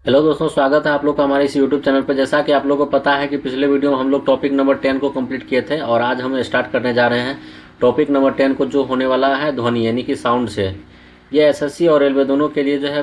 Hello दोस्तों, स्वागत है आप लोग का हमारे इस यूट्यूब चैनल पर। जैसा कि आप लोगों को पता है कि पिछले वीडियो में हम लोग टॉपिक नंबर 10 को कंप्लीट किए थे और आज हम स्टार्ट करने जा रहे हैं टॉपिक नंबर 10 को, जो होने वाला है ध्वनि यानी कि साउंड से। ये एसएससी और रेलवे दोनों के लिए जो है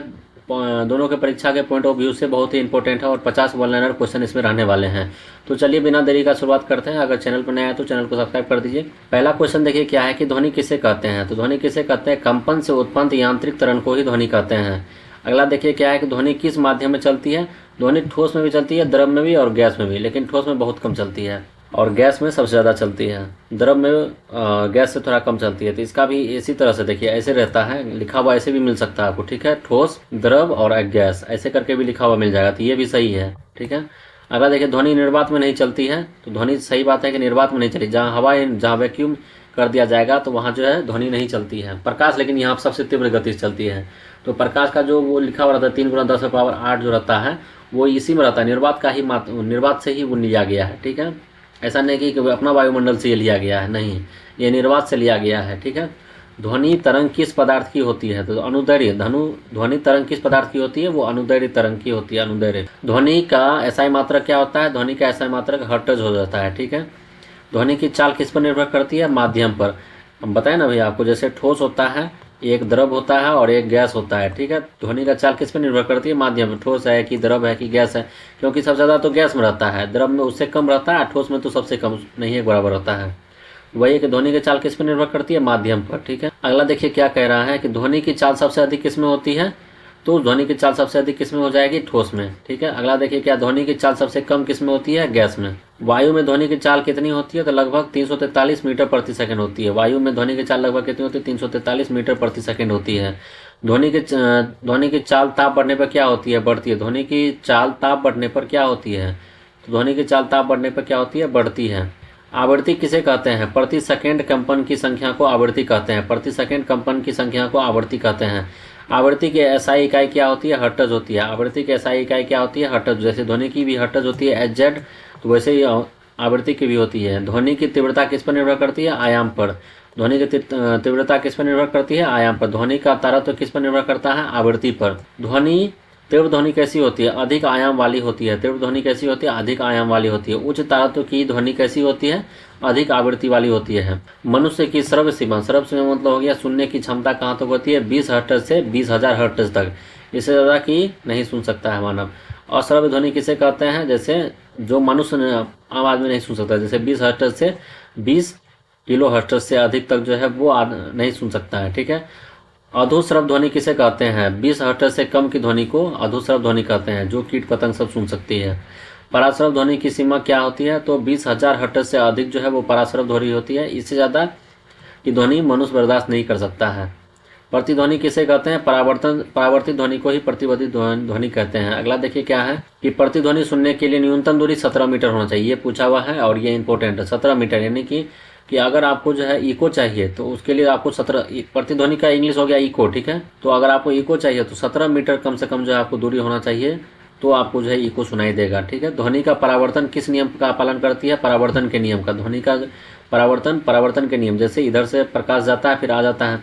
दोनों के परीक्षा के पॉइंट ऑफ व्यू से बहुत ही इंपॉर्टेंट है और 50 वन लाइनर क्वेश्चन इसमें रहने वाले हैं। तो चलिए बिना देरी का शुरुआत करते हैं। अगर चैनल पर नया है तो चैनल को सब्सक्राइब कर दीजिए। पहला क्वेश्चन देखिए क्या है कि ध्वनि किसे कहते हैं। तो ध्वनि किसे कहते हैं? कंपन से उत्पन्न यांत्रिक तरंग को ही ध्वनि कहते हैं। अगला देखिए क्या है कि ध्वनि किस माध्यम में चलती है। ध्वनि ठोस में भी चलती है, द्रव में भी और गैस में भी, लेकिन ठोस में बहुत कम चलती है और गैस में सबसे ज़्यादा चलती है। द्रव में गैस से थोड़ा कम चलती है। तो इसका भी इसी तरह से देखिए, ऐसे रहता है लिखा हुआ, ऐसे भी मिल सकता है आपको, ठीक है। ठोस, द्रव और गैस ऐसे करके भी लिखा हुआ मिल जाएगा, तो ये भी सही है, ठीक है। अगला देखिए ध्वनि निर्वात में नहीं चलती है। तो ध्वनि सही बात है कि निर्वात में नहीं चली। जहाँ हवा, जहाँ वैक्यूम कर दिया जाएगा तो वहाँ जो है ध्वनि नहीं चलती है। प्रकाश लेकिन यहाँ सबसे तीव्र गति से चलती है। तो प्रकाश का जो वो लिखा हुआ रहता है 3 × 10⁸ जो रहता है वो इसी में रहता है। निर्वात का ही निर्वात से ही वो लिया गया है, ठीक है। ऐसा नहीं कि अपना वायुमंडल से ये लिया गया है, नहीं, ये निर्वात से लिया गया है, ठीक है। ध्वनि तरंग किस पदार्थ की होती है? तो अनुदैर्घ्य ध्वनि तरंग किस पदार्थ की होती है? वो अनुदैर्घ्य तरंग की होती है। अनुदैर्घ्य ध्वनि का एसआई मात्रक क्या होता है? ध्वनि का एसआई मात्रक हर्ट्ज हो जाता है, ठीक है। ध्वनि की चाल किस पर निर्भर करती है? माध्यम पर। हम बताएं ना भैया आपको, जैसे ठोस होता है, एक द्रव होता है और एक गैस होता है, ठीक है। ध्वनि का चाल किस पर निर्भर करती है? माध्यम पर। ठोस है कि द्रव है कि गैस है, क्योंकि सबसे ज़्यादा तो गैस में रहता है, द्रव में उससे कम रहता है, ठोस में तो सबसे कम नहीं, एक बराबर रहता है। वही है कि ध्वनि की चाल किस पर निर्भर करती है? माध्यम पर, ठीक है। अगला देखिए क्या कह रहा है कि ध्वनि की चाल सबसे अधिक किस में होती है? तो ध्वनि की चाल सबसे अधिक किस में हो जाएगी? ठोस में, ठीक है। अगला देखिए क्या ध्वनि की चाल सबसे कम किस में होती है? गैस में। वायु में ध्वनि की चाल कितनी होती है? तो लगभग 343 मीटर प्रति सेकंड होती है। वायु में ध्वनि की चाल लगभग कितनी होती है? 343 मीटर प्रति सेकंड होती है। ध्वनि की चाल ताप बढ़ने पर क्या होती है? बढ़ती है। ध्वनि की चाल ताप बढ़ने पर क्या होती है? तो ध्वनि की चाल ताप बढ़ने पर क्या होती है? बढ़ती है। आवृत्ति किसे कहते हैं? प्रति सेकंड कंपन की संख्या को आवृत्ति कहते हैं। प्रति सेकंड कंपन की संख्या को आवृत्ति कहते हैं। आवृत्ति की एसआई इकाई क्या होती है? हर्ट्ज होती है। आवृत्ति की एसआई इकाई क्या होती है? हर्ट्ज। जैसे ध्वनि की भी हर्ट्ज होती है एचजेड, तो वैसे ही आवृत्ति की भी होती है। ध्वनि की तीव्रता किस पर निर्भर करती है? आयाम पर। ध्वनि की तीव्रता किस पर निर्भर करती है? आयाम पर। ध्वनि का तारतम्य किस पर निर्भर करता है? आवृत्ति पर। तीव्र ध्वनि कैसी होती है? अधिक आयाम वाली होती है। तीव्र ध्वनि कैसी होती है? अधिक आयाम वाली होती है। उच्च तारतम्य की ध्वनि कैसी होती है? अधिक आवृत्ति वाली होती है। मनुष्य की श्रव्य सीमा मतलब हो गया सुनने की क्षमता कहाँ तक होती है? 20 हर्ट्ज से 20,000 हर्ट्ज तक। इससे ज़्यादा की नहीं सुन सकता है मानव। अश्रव्य ध्वनि किसे कहते हैं? जैसे जो मनुष्य आम आदमी नहीं सुन सकता, जैसे 20 हर्ट्ज से 20 किलो हर्ट्ज से अधिक तक जो है वो नहीं सुन सकता है, ठीक है। अधोश्रव ध्वनि किसे कहते हैं? 20 हर्ट्ज से कम की ध्वनि को अधोश्रव ध्वनि कहते हैं, जो कीट पतंग सब सुन सकती है। पराश्रव ध्वनि की सीमा क्या होती है? तो 20,000 हर्ट्ज से अधिक जो है वो पराश्रव ध्वनि होती है। इससे ज़्यादा की ध्वनि मनुष्य बर्दाश्त नहीं कर सकता है। प्रतिध्वनि किसे कहते हैं? परावर्तित ध्वनि को ही प्रतिवर्ती ध्वनि कहते हैं। अगला देखिए क्या है कि प्रतिध्वनि सुनने के लिए न्यूनतम दूरी 17 मीटर होना चाहिए। ये पूछा हुआ है और ये इंपॉर्टेंट है। 17 मीटर यानी कि अगर आपको जो है इको चाहिए तो उसके लिए आपको 17, प्रतिध्वनि का इंग्लिश हो गया इको, ठीक है। तो अगर आपको इको चाहिए तो 17 मीटर कम से कम जो है आपको दूरी होना चाहिए, तो आपको जो है इको सुनाई देगा, ठीक है। ध्वनि का परावर्तन किस नियम का पालन करती है? परावर्तन के नियम का। ध्वनि का परावर्तन के नियम, जैसे इधर से प्रकाश जाता है फिर आ जाता है,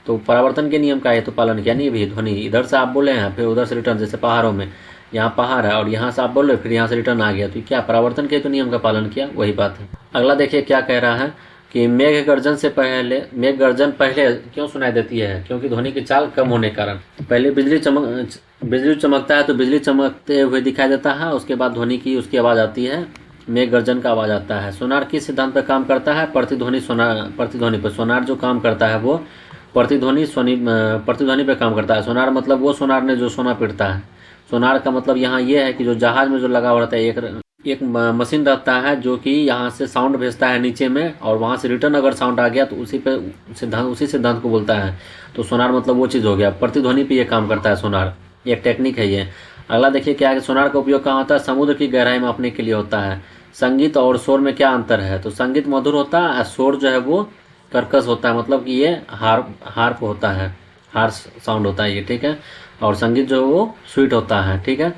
तो परावर्तन के नियम का है तो पालन किया। नहीं भी ध्वनि इधर से आप बोले हैं फिर उधर से रिटर्न, जैसे पहाड़ों में यहाँ पहाड़ है और यहाँ से आप बोल रहे फिर यहाँ से रिटर्न आ गया, तो क्या परावर्तन के तो नियम का पालन किया, वही बात है। अगला देखिए क्या कह रहा है कि मेघ गर्जन पहले क्यों सुनाई देती है? क्योंकि ध्वनि की चाल कम होने के कारण। पहले बिजली चमकता है तो बिजली चमकते हुए दिखाई देता है, उसके बाद ध्वनि की उसकी आवाज़ आती है, मेघ गर्जन का आवाज़ आता है। सोनार किस सिद्धांत पर काम करता है? प्रतिध्वनि पर। सोनार जो काम करता है वो प्रतिध्वनि पे काम करता है। सोनार मतलब वो सोनार ने जो सोना पीटता है। सोनार का मतलब यहाँ ये है कि जो जहाज में जो लगा हुआ रहता है, एक मशीन रहता है जो कि यहाँ से साउंड भेजता है नीचे में, और वहाँ से रिटर्न अगर साउंड आ गया तो उसी सिद्धांत को बोलता है। तो सोनार मतलब वो चीज़ हो गया। प्रतिध्वनि पे ये काम करता है सोनार, एक टेक्निक है ये। अगला देखिए क्या है, सोनार का उपयोग कहाँ होता है? समुद्र की गहराई मापने के लिए होता है। संगीत और शोर में क्या अंतर है? तो संगीत मधुर होता है और शोर जो है वो कर्कश होता है, मतलब कि ये हार्प होता है, हार्श साउंड होता है ये, ठीक है। और संगीत जो है वो स्वीट होता है, ठीक है।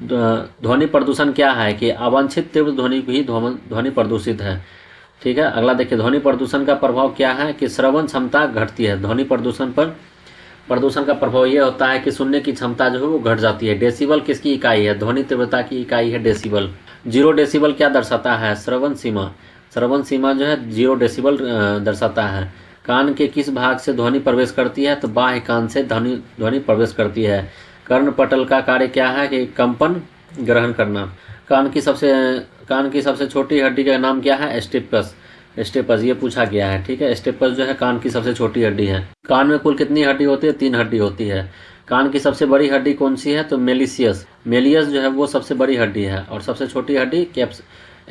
ध्वनि प्रदूषण क्या है? कि अवांछित तीव्र ध्वनि भी ध्वनि प्रदूषित है, ठीक है। अगला देखिए ध्वनि प्रदूषण का प्रभाव क्या है? कि श्रवण क्षमता घटती है। ध्वनि प्रदूषण पर प्रदूषण का प्रभाव ये होता है कि सुनने की क्षमता जो है वो घट जाती है। डेसिबल किसकी इकाई है? ध्वनि तीव्रता की इकाई है डेसिबल। 0 डेसिबल क्या दर्शाता है? श्रवण सीमा। श्रवण सीमा जो है 0 डेसिबल दर्शाता है। कान के किस भाग से ध्वनि प्रवेश करती है? तो बाह्य कान से ध्वनि प्रवेश करती है। कर्ण पटल का कार्य क्या है? कि कंपन ग्रहण करना। कान की सबसे छोटी हड्डी का नाम क्या है? स्टेपस। स्टेपस ये पूछा गया है, ठीक है। स्टेपस जो है कान की सबसे छोटी हड्डी है। कान में कुल कितनी हड्डी होती है? 3 हड्डी होती है। कान की सबसे बड़ी हड्डी कौन सी है? तो मेलिसियस। मेलियस जो है वो सबसे बड़ी हड्डी है। और सबसे छोटी हड्डी कैप्स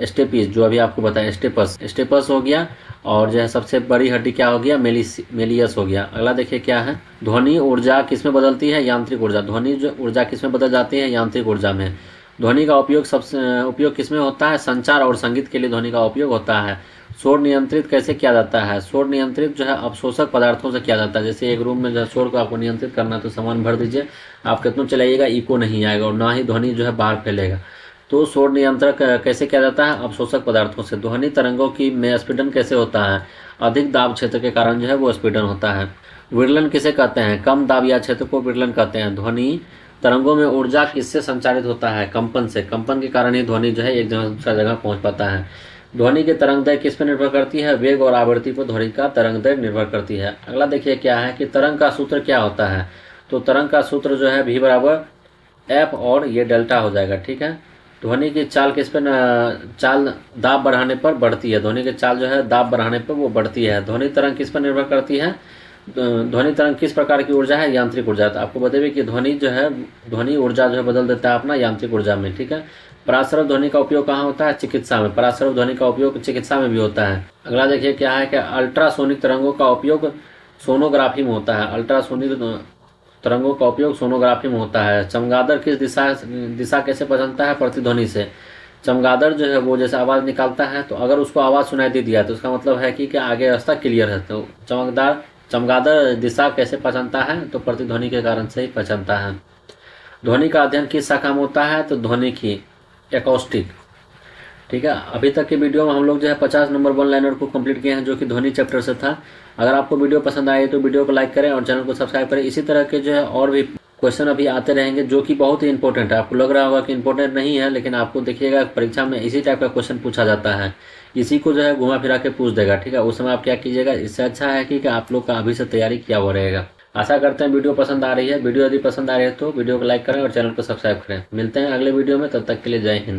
स्टेपिस, जो अभी आपको बताया स्टेपस। स्टेपस हो गया। और जो है सबसे बड़ी हड्डी क्या हो गया? मेलियस हो गया। अगला देखिए क्या है। ध्वनि ऊर्जा किसमें बदलती है? यांत्रिक ऊर्जा। ध्वनि जो ऊर्जा किसमें बदल जाती है? यांत्रिक ऊर्जा में। ध्वनि का उपयोग किसमें होता है? संचार और संगीत के लिए ध्वनि का उपयोग होता है। शोर नियंत्रित कैसे किया जाता है? शोर नियंत्रित जो है अवशोषक पदार्थों से किया जाता है। जैसे एक रूम में जो है शोर को आपको नियंत्रित करना, तो सामान भर दीजिए, आप कितना चलाइएगा इको नहीं आएगा और ना ही ध्वनि जो है बाहर फैलेगा। तो शोर नियंत्रक कैसे किया जाता है? अवशोषक पदार्थों से। ध्वनि तरंगों की में स्पीडन कैसे होता है? अधिक दाब क्षेत्र के कारण जो है वो स्पीडन होता है। विरलन किसे कहते हैं? कम दाब या क्षेत्र को विरलन कहते हैं। ध्वनि तरंगों में ऊर्जा किससे संचारित होता है? कंपन से। कंपन के कारण ही ध्वनि जो है एक जगह से दूसरा जगह पहुंच पाता है। ध्वनि की तरंगदैर्घ्य किस पर निर्भर करती है? वेग और आवृत्ति पर ध्वनि का तरंगदैर्घ्य निर्भर करती है। अगला देखिए क्या है कि तरंग का सूत्र क्या होता है? तो तरंग का सूत्र जो है v बराबर एफ और ये डेल्टा हो जाएगा, ठीक है। ध्वनि की चाल किस पे चाल दाब बढ़ाने पर बढ़ती है। ध्वनि की चाल जो है दाब बढ़ाने पर वो बढ़ती है। ध्वनि तरंग किस पर निर्भर करती है? ध्वनि तरंग किस प्रकार की ऊर्जा है? यांत्रिक ऊर्जा। तो आपको बताइए कि ध्वनि ऊर्जा जो है बदल देता है अपना यांत्रिक ऊर्जा में, ठीक है। पराश्रव ध्वनि का उपयोग कहाँ होता है? चिकित्सा में। पराश्रव ध्वनि का उपयोग चिकित्सा में भी होता है। अगला देखिए क्या है कि अल्ट्रासोनिक तरंगों का उपयोग सोनोग्राफी में होता है। अल्ट्रासोनिक तरंगों का उपयोग सोनोग्राफी में होता है। चमगादड़ किस दिशा कैसे पहचानता है? प्रतिध्वनि से। चमगादड़ जो है वो जैसे आवाज़ निकालता है, तो अगर उसको आवाज़ सुनाई दे दिया तो उसका मतलब है कि आगे रास्ता क्लियर है। तो चमगादड़ दिशा कैसे पहचानता है? तो प्रतिध्वनि के कारण से ही पहचानता है। ध्वनि का अध्ययन किस शाखा में होता है? तो ध्वनिकी, एकॉस्टिक, ठीक है। अभी तक की वीडियो में हम लोग जो है 50 नंबर 1 लाइनर को कंप्लीट किए हैं, जो कि ध्वनि चैप्टर से था। अगर आपको वीडियो पसंद आए तो वीडियो को लाइक करें और चैनल को सब्सक्राइब करें। इसी तरह के जो है और भी क्वेश्चन अभी आते रहेंगे, जो कि बहुत ही इंपॉर्टेंट है। आपको लग रहा होगा कि इंपॉर्टेंट नहीं है, लेकिन आपको देखिएगा परीक्षा में इसी टाइप का क्वेश्चन पूछा जाता है। इसी को जो है घुमा फिरा के पूछ देगा, ठीक है। उस समय आप क्या कीजिएगा, इससे अच्छा है कि आप लोग का अभी से तैयारी किया हुआ रहेगा। आशा करते हैं वीडियो पसंद आ रही है। वीडियो यदि पसंद आ रही है तो वीडियो को लाइक करें और चैनल को सब्सक्राइब करें। मिलते हैं अगले वीडियो में, तब तक के लिए जय हिंद।